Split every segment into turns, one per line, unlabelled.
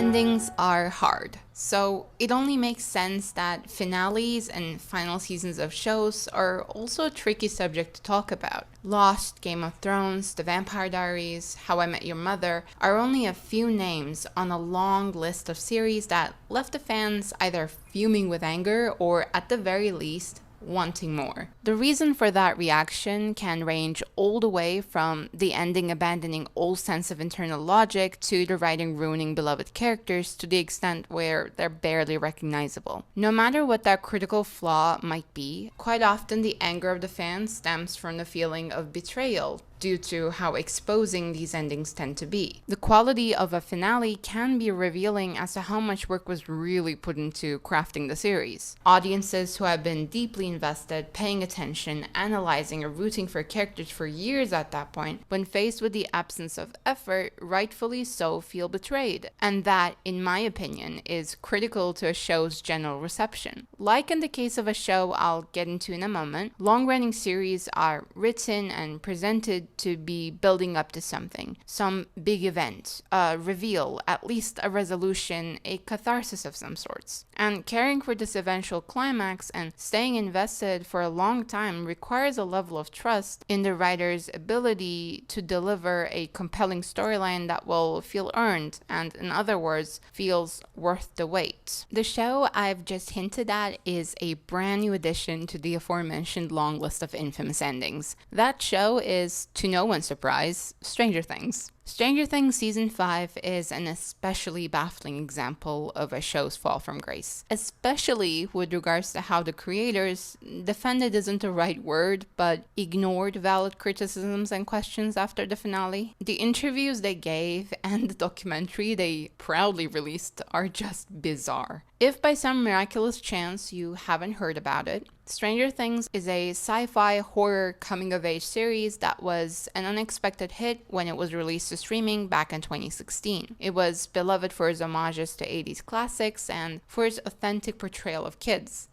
Endings are hard, so it only makes sense that finales and final seasons of shows are also a tricky subject to talk about. Lost, Game of Thrones, The Vampire Diaries, How I Met Your Mother are only a few names on a long list of series that left the fans either fuming with anger or, at the very least, wanting more. The reason for that reaction can range all the way from the ending abandoning all sense of internal logic to the writing ruining beloved characters to the extent where they're barely recognizable. No matter what that critical flaw might be, quite often the anger of the fans stems from the feeling of betrayal due to how exposing these endings tend to be. The quality of a finale can be revealing as to how much work was really put into crafting the series. Audiences who have been deeply invested, paying attention, analyzing, or rooting for characters for years at that point, when faced with the absence of effort, rightfully so feel betrayed. And that, in my opinion, is critical to a show's general reception. Like in the case of a show I'll get into in a moment, long-running series are written and presented to be building up to something, some big event, a reveal, at least a resolution, a catharsis of some sorts. And caring for this eventual climax and staying invested for a long time requires a level of trust in the writer's ability to deliver a compelling storyline that will feel earned and, in other words, feels worth the wait. The show I've just hinted at is a brand new addition to the aforementioned long list of infamous endings. That show is, to no one's surprise, Stranger Things. Stranger Things Season 5 is an especially baffling example of a show's fall from grace, especially with regards to how the creators defended isn't the right word, but ignored valid criticisms and questions after the finale. The interviews they gave and the documentary they proudly released are just bizarre. If by some miraculous chance you haven't heard about it, Stranger Things is a sci-fi horror coming-of-age series that was an unexpected hit when it was released to streaming back in 2016. It was beloved for its homages to 80s classics and for its authentic portrayal of kids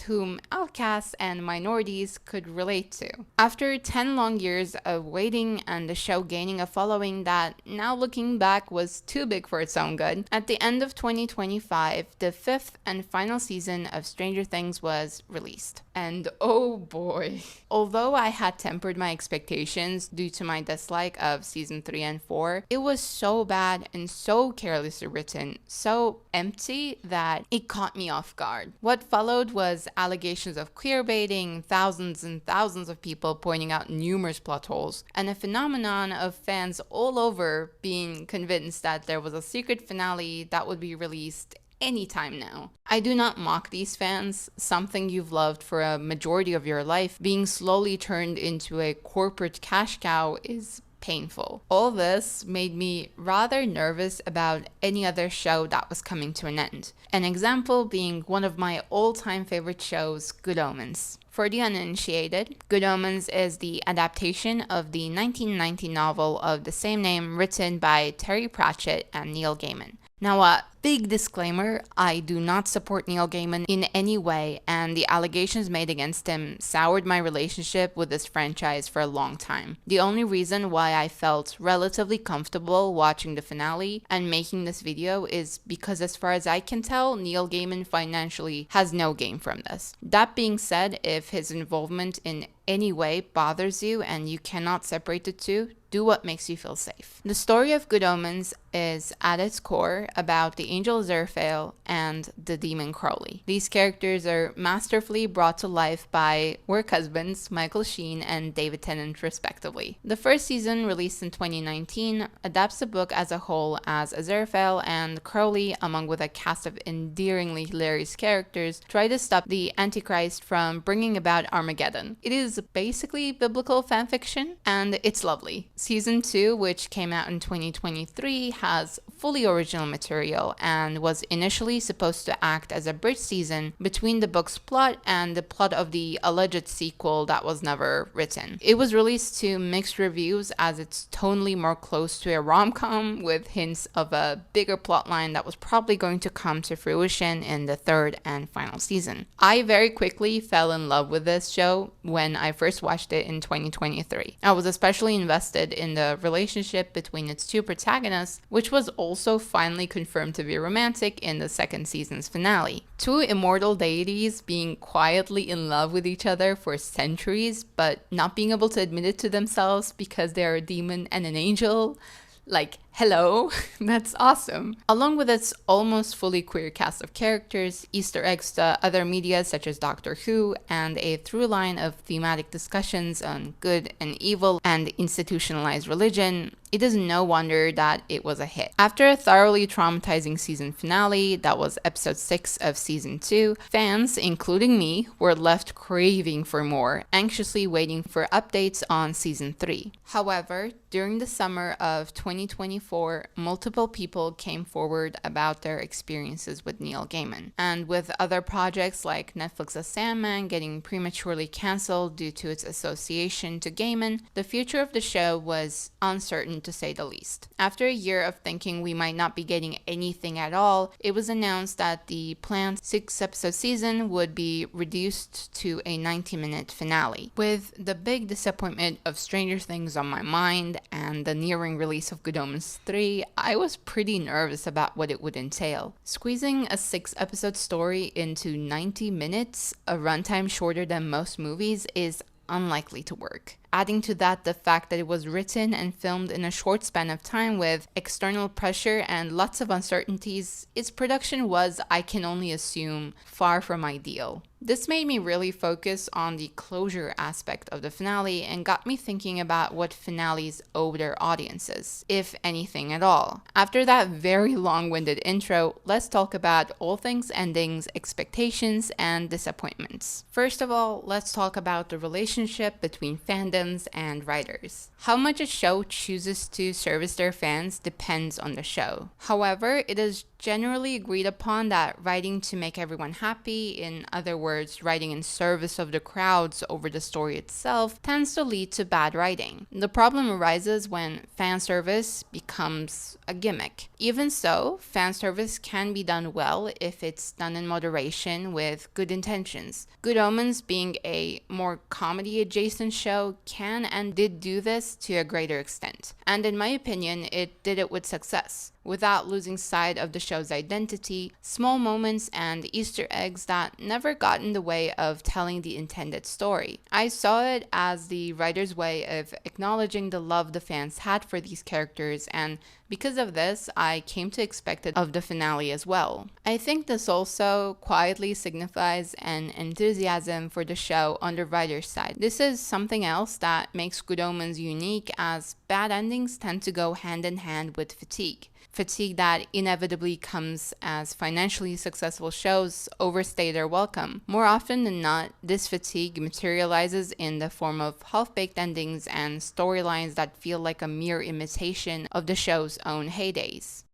whom outcasts and minorities could relate to. After 10 long years of waiting and the show gaining a following that, now looking back, was too big for its own good, at the end of 2025, the 5th and final season of Stranger Things was released. And oh boy. Although I had tempered my expectations due to my dislike of season 3 and 4, it was so bad and so carelessly written, so empty that it caught me off guard. What followed was allegations of queerbaiting, thousands and thousands of people pointing out numerous plot holes, and a phenomenon of fans all over being convinced that there was a secret finale that would be released anytime now. I do not mock these fans. Something you've loved for a majority of your life being slowly turned into a corporate cash cow is painful. All this made me rather nervous about any other show that was coming to an end. An example being one of my all-time favorite shows, Good Omens. For the uninitiated, Good Omens is the adaptation of the 1990 novel of the same name written by Terry Pratchett and Neil Gaiman. Now, a big disclaimer, I do not support Neil Gaiman in any way, and the allegations made against him soured my relationship with this franchise for a long time. The only reason why I felt relatively comfortable watching the finale and making this video is because, as far as I can tell, Neil Gaiman financially has no gain from this. That being said, if his involvement in any way bothers you and you cannot separate the two, do what makes you feel safe. The story of Good Omens is, at its core, about the angel Aziraphale and the demon Crowley. These characters are masterfully brought to life by work husbands Michael Sheen and David Tennant, respectively. The first season, released in 2019, adapts the book as a whole as Aziraphale and Crowley, along with a cast of endearingly hilarious characters, try to stop the Antichrist from bringing about Armageddon. It is basically biblical fanfiction, and it's lovely. Season 2, which came out in 2023, has fully original material and was initially supposed to act as a bridge season between the book's plot and the plot of the alleged sequel that was never written. It was released to mixed reviews as it's tonally more close to a rom-com with hints of a bigger plotline that was probably going to come to fruition in the third and final season. I very quickly fell in love with this show when I first watched it in 2023. I was especially invested in the relationship between its two protagonists, which was also also finally confirmed to be romantic in the second season's finale. Two immortal deities being quietly in love with each other for centuries, but not being able to admit it to themselves because they're a demon and an angel. Like, hello, that's awesome. Along with its almost fully queer cast of characters, Easter eggs to other media such as Doctor Who, and a through line of thematic discussions on good and evil and institutionalized religion, it is no wonder that it was a hit. After a thoroughly traumatizing season finale, that was episode 6 of season 2, fans, including me, were left craving for more, anxiously waiting for updates on season 3. However, during the summer of 2024, multiple people came forward about their experiences with Neil Gaiman. And with other projects like Netflix's Sandman getting prematurely cancelled due to its association to Gaiman, the future of the show was uncertain to say the least. After a year of thinking we might not be getting anything at all, it was announced that the planned 6-episode season would be reduced to a 90-minute finale. With the big disappointment of Stranger Things on my mind and the nearing release of Good Omens 3, I was pretty nervous about what it would entail. Squeezing a 6-episode story into 90 minutes, a runtime shorter than most movies, is unlikely to work. Adding to that the fact that it was written and filmed in a short span of time with external pressure and lots of uncertainties, its production was, I can only assume, far from ideal. This made me really focus on the closure aspect of the finale and got me thinking about what finales owe their audiences, if anything at all. After that very long-winded intro, let's talk about all things endings, expectations, and disappointments. First of all, let's talk about the relationship between fandoms and writers. How much a show chooses to service their fans depends on the show. However, it is generally agreed upon that writing to make everyone happy, in other words, writing in service of the crowds over the story itself, tends to lead to bad writing. The problem arises when fan service becomes a gimmick. Even so, fan service can be done well if it's done in moderation with good intentions. Good Omens, being a more comedy adjacent show, can and did do this to a greater extent. And in my opinion, it did it with success, without losing sight of the show's identity, small moments, and Easter eggs that never got in the way of telling the intended story. I saw it as the writer's way of acknowledging the love the fans had for these characters, and because of this, I came to expect it of the finale as well. I think this also quietly signifies an enthusiasm for the show on the writer's side. This is something else that makes Good Omens unique, as bad endings tend to go hand in hand with fatigue. Fatigue that inevitably comes as financially successful shows overstay their welcome. More often than not, this fatigue materializes in the form of half-baked endings and storylines that feel like a mere imitation of the show's own heydays.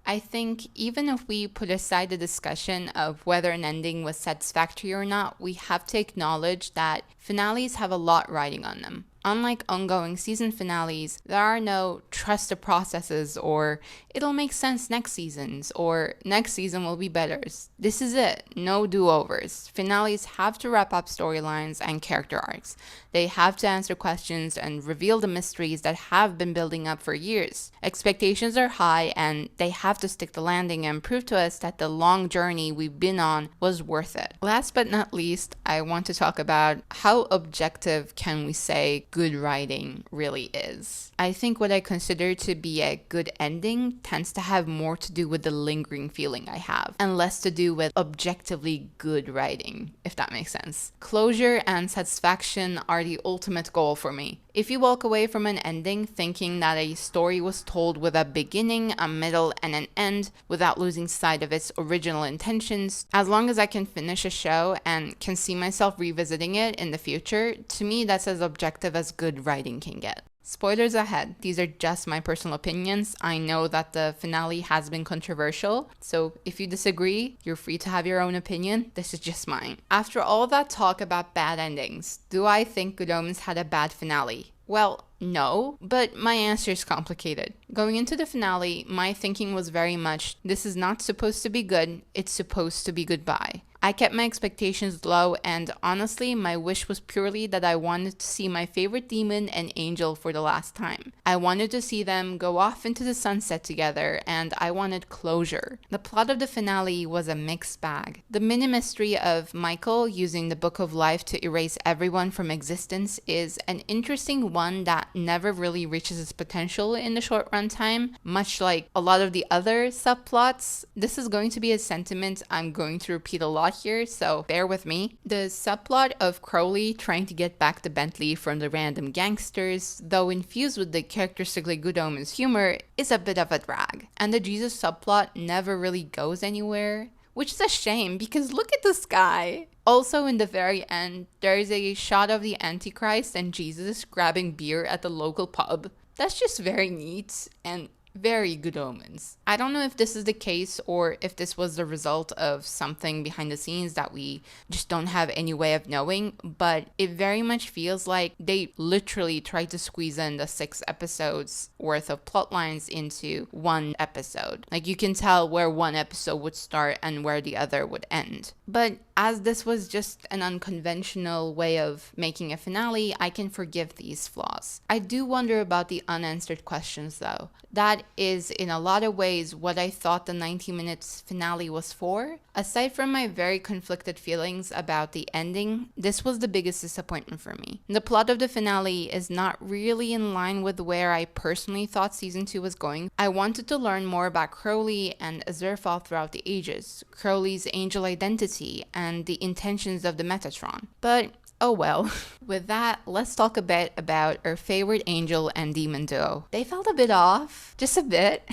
I think even if we put aside the discussion of whether an ending was satisfactory or not, we have to acknowledge that finales have a lot riding on them. Unlike ongoing season finales, there are no trust the processes or it'll make sense next seasons or next season will be better. This is it, no do-overs. Finales have to wrap up storylines and character arcs. They have to answer questions and reveal the mysteries that have been building up for years. Expectations are high and they have to stick the landing and prove to us that the long journey we've been on was worth it. Last but not least, I want to talk about how objective can we say good writing really is. I think what I consider to be a good ending tends to have more to do with the lingering feeling I have, and less to do with objectively good writing, if that makes sense. Closure and satisfaction are the ultimate goal for me. If you walk away from an ending thinking that a story was told with a beginning, a middle, and an end without losing sight of its original intentions, as long as I can finish a show and can see myself revisiting it in the future, to me that's as objective as good writing can get. Spoilers ahead, these are just my personal opinions. I know that the finale has been controversial, so if you disagree, you're free to have your own opinion. This is just mine. After all that talk about bad endings, do I think Good Omens had a bad finale? Well, no, but my answer is complicated. Going into the finale, my thinking was very much, this is not supposed to be good, it's supposed to be goodbye. I kept my expectations low, and honestly, my wish was purely that I wanted to see my favorite demon and angel for the last time. I wanted to see them go off into the sunset together, and I wanted closure. The plot of the finale was a mixed bag. The mini mystery of Michael using the Book of Life to erase everyone from existence is an interesting one that never really reaches its potential in the short runtime, much like a lot of the other subplots. This is going to be a sentiment I'm going to repeat a lot here, so bear with me. The subplot of Crowley trying to get back the Bentley from the random gangsters, though infused with the characteristically Good Omens humor, is a bit of a drag. And the Jesus subplot never really goes anywhere, which is a shame because look at the sky. Also, in the very end, there is a shot of the Antichrist and Jesus grabbing beer at the local pub. That's just very neat and very Good Omens. I don't know if this is the case or if this was the result of something behind the scenes that we just don't have any way of knowing, but it very much feels like they literally tried to squeeze in the 6 episodes worth of plot lines into one episode. Like, you can tell where one episode would start and where the other would end. But as this was just an unconventional way of making a finale, I can forgive these flaws. I do wonder about the unanswered questions though. That is in a lot of ways what I thought the 90 minutes finale was for. Aside from my very conflicted feelings about the ending, this was the biggest disappointment for me. The plot of the finale is not really in line with where I personally thought season 2 was going. I wanted to learn more about Crowley and Aziraphale throughout the ages, Crowley's angel identity, and the intentions of the Metatron. But oh well. With that, let's talk a bit about our favorite angel and demon duo. They felt a bit off, just a bit.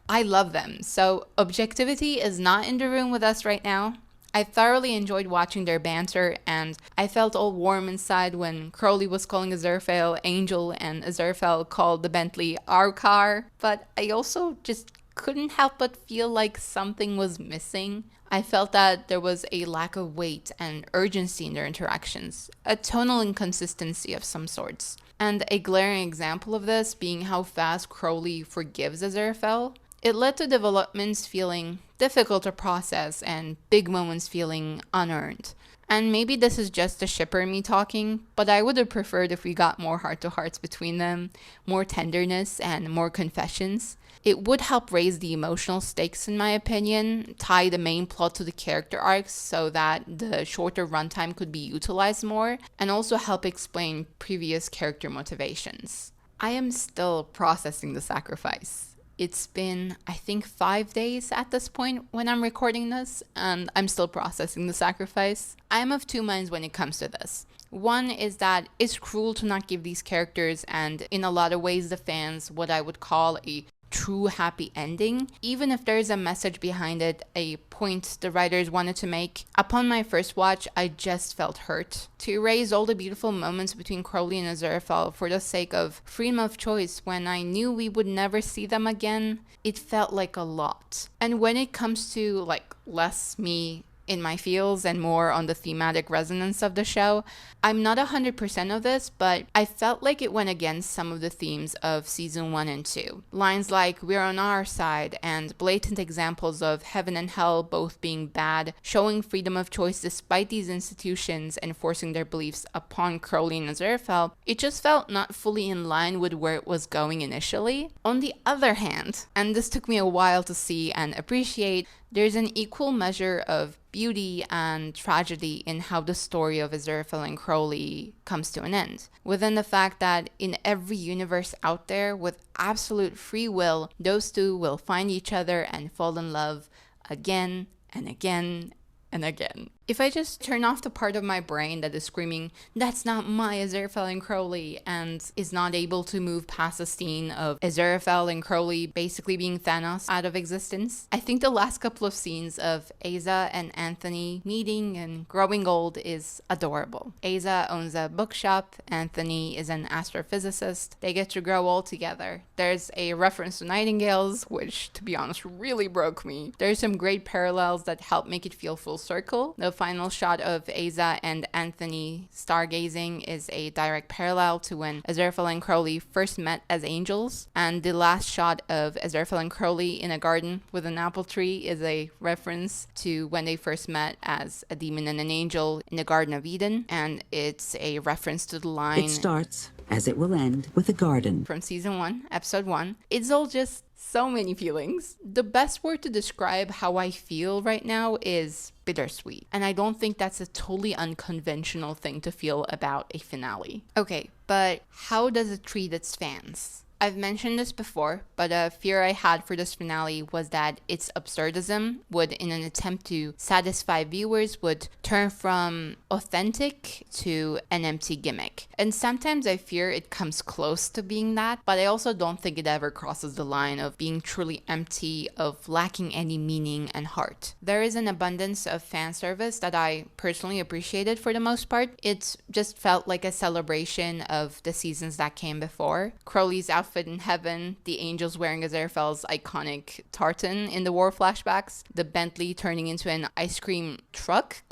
I love them, so objectivity is not in the room with us right now. I thoroughly enjoyed watching their banter, and I felt all warm inside when Crowley was calling Aziraphale Angel and Aziraphale called the Bentley our car, but I also just couldn't help but feel like something was missing. I felt that there was a lack of weight and urgency in their interactions, a tonal inconsistency of some sorts. And a glaring example of this being how fast Crowley forgives Aziraphale. It led to developments feeling difficult to process and big moments feeling unearned. And maybe this is just the shipper in me talking, but I would have preferred if we got more heart-to-hearts between them, more tenderness, and more confessions. It would help raise the emotional stakes, in my opinion, tie the main plot to the character arcs so that the shorter runtime could be utilized more, and also help explain previous character motivations. I am still processing the sacrifice. It's been, I think, 5 days at this point when I'm recording this, and I'm still processing the sacrifice. I am of two minds when it comes to this. One is that it's cruel to not give these characters, and in a lot of ways the fans, what I would call a true happy ending, even if there is a message behind it, a point the writers wanted to make. Upon my first watch, I just felt hurt. To erase all the beautiful moments between Crowley and Aziraphale for the sake of freedom of choice when I knew we would never see them again, it felt like a lot. And when it comes to less me in my feels and more on the thematic resonance of the show, I'm not 100% of this, but I felt like it went against some of the themes of season 1 and 2. Lines like "we're on our side" and blatant examples of heaven and hell both being bad, showing freedom of choice despite these institutions enforcing their beliefs upon Crowley and Aziraphale, it just felt not fully in line with where it was going initially. On the other hand, and this took me a while to see and appreciate, there's an equal measure of beauty and tragedy in how the story of Aziraphale and Crowley comes to an end. Within the fact that in every universe out there, with absolute free will, those two will find each other and fall in love again and again and again. If I just turn off the part of my brain that is screaming, "That's not my Aziraphale and Crowley," and is not able to move past the scene of Aziraphale and Crowley basically being Thanos out of existence, I think the last couple of scenes of Asa and Anthony meeting and growing old is adorable. Asa owns a bookshop, Anthony is an astrophysicist, they get to grow old together. There's a reference to nightingales, which, to be honest, really broke me. There's some great parallels that help make it feel full circle. The final shot of Asa and Anthony stargazing is a direct parallel to when Aziraphale and Crowley first met as angels, and the last shot of Aziraphale and Crowley in a garden with an apple tree is a reference to when they first met as a demon and an angel in the Garden of Eden, and it's a reference to the line,
"It starts, as it will end, with a garden,"
from season 1, episode 1. It's all just so many feelings. The best word to describe how I feel right now is bittersweet. And I don't think that's a totally unconventional thing to feel about a finale. Okay, but how does it treat its fans? I've mentioned this before, but a fear I had for this finale was that its absurdism would, in an attempt to satisfy viewers, would turn from authentic to an empty gimmick. And sometimes I fear it comes close to being that, but I also don't think it ever crosses the line of being truly empty, of lacking any meaning and heart. There is an abundance of fan service that I personally appreciated for the most part. It just felt like a celebration of the seasons that came before. Crowley's outfit in heaven, the angels wearing Aziraphale's iconic tartan in the war flashbacks, the Bentley turning into an ice cream truck, ?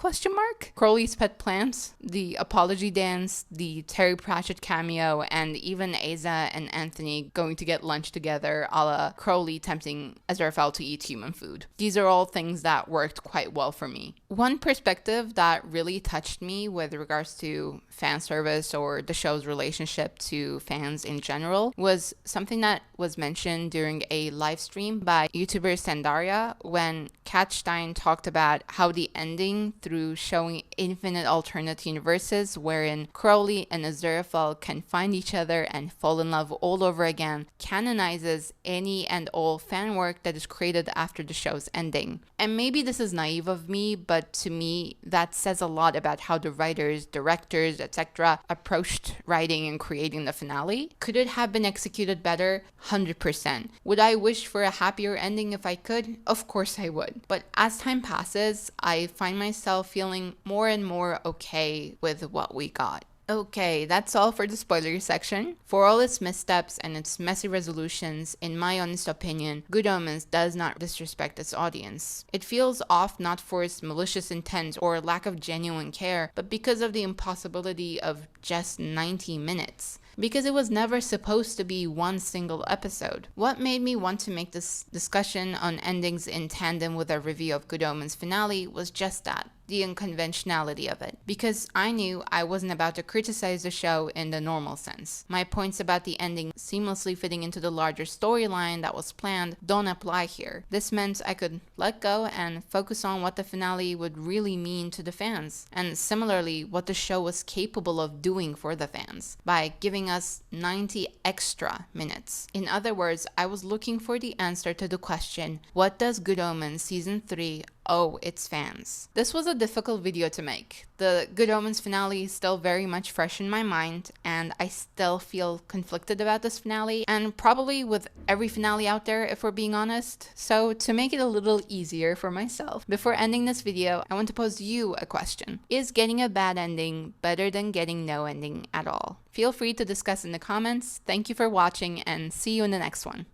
Crowley's pet plants, the apology dance, the Terry Pratchett cameo, and even Asa and Anthony going to get lunch together, a la Crowley tempting Aziraphale to eat human food. These are all things that worked quite well for me. One perspective that really touched me with regards to fan service or the show's relationship to fans in general was something that was mentioned during a live stream by YouTuber Sandaria when Kat Stein talked about how the ending, through showing infinite alternate universes wherein Crowley and Aziraphale can find each other and fall in love all over again, canonizes any and all fan work that is created after the show's ending. And maybe this is naive of me, but to me, that says a lot about how the writers, directors, etc. approached writing and creating the finale. Could it have been executed better? 100%. Would I wish for a happier ending if I could? Of course I would. But as time passes, I find myself feeling more and more okay with what we got. Okay, that's all for the spoiler section. For all its missteps and its messy resolutions, in my honest opinion, Good Omens does not disrespect its audience. It feels off not for its malicious intent or lack of genuine care, but because of the impossibility of just 90 minutes. Because it was never supposed to be one single episode. What made me want to make this discussion on endings in tandem with a review of Good Omens finale was just that, the unconventionality of it. Because I knew I wasn't about to criticize the show in the normal sense. My points about the ending seamlessly fitting into the larger storyline that was planned don't apply here. This meant I could let go and focus on what the finale would really mean to the fans, and similarly what the show was capable of doing for the fans by giving us 90 extra minutes. In other words, I was looking for the answer to the question, what does Good Omens Season 3 owe its fans? This was a difficult video to make. The Good Omens finale is still very much fresh in my mind, and I still feel conflicted about this finale, and probably with every finale out there if we're being honest. So to make it a little easier for myself, before ending this video, I want to pose you a question. Is getting a bad ending better than getting no ending at all? Feel free to discuss in the comments. Thank you for watching, and see you in the next one.